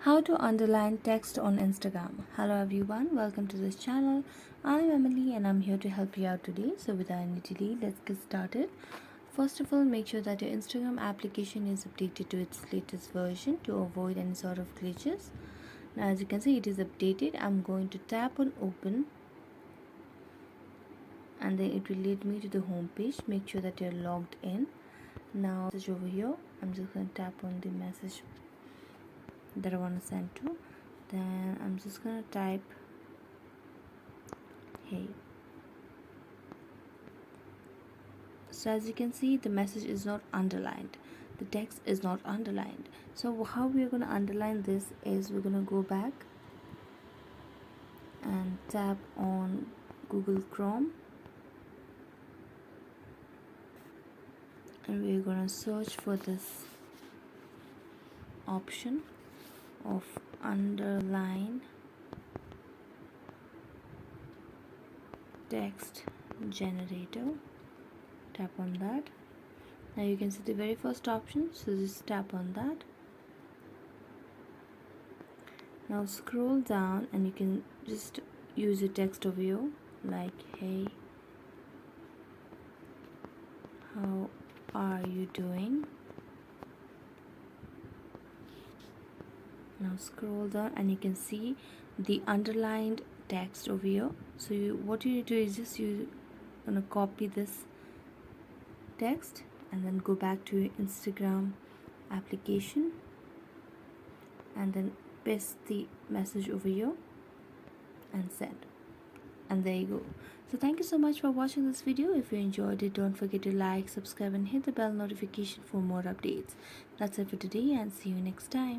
How to underline text on Instagram. Hello everyone, welcome to this channel. I'm Emily and I'm here to help you out today. So without any delay, let's get started. First of all, make sure that your Instagram application is updated to its latest version to avoid any sort of glitches. Now as you can see, it is updated. I'm going to tap on open and then it will lead me to the home page. Make sure that you're logged in. Now message over here, I'm just going to tap on the message that I want to send to. Then I'm just gonna type hey. So as you can see, the message is not underlined, the text is not underlined. So how we're gonna underline this is we're gonna go back and tap on Google Chrome and we're gonna search for this option of underline text generator. Tap on that. Now you can see the very first option, so just tap on that. Now scroll down and you can just use your text over here like hey, how are you doing? Now scroll down and you can see the underlined text over here. So what you need to do is just you're gonna copy this text and then go back to your Instagram application and then paste the message over here and send, and there you go. So thank you so much for watching this video. If you enjoyed it, don't forget to like, subscribe and hit the bell notification for more updates. That's it for today and see you next time.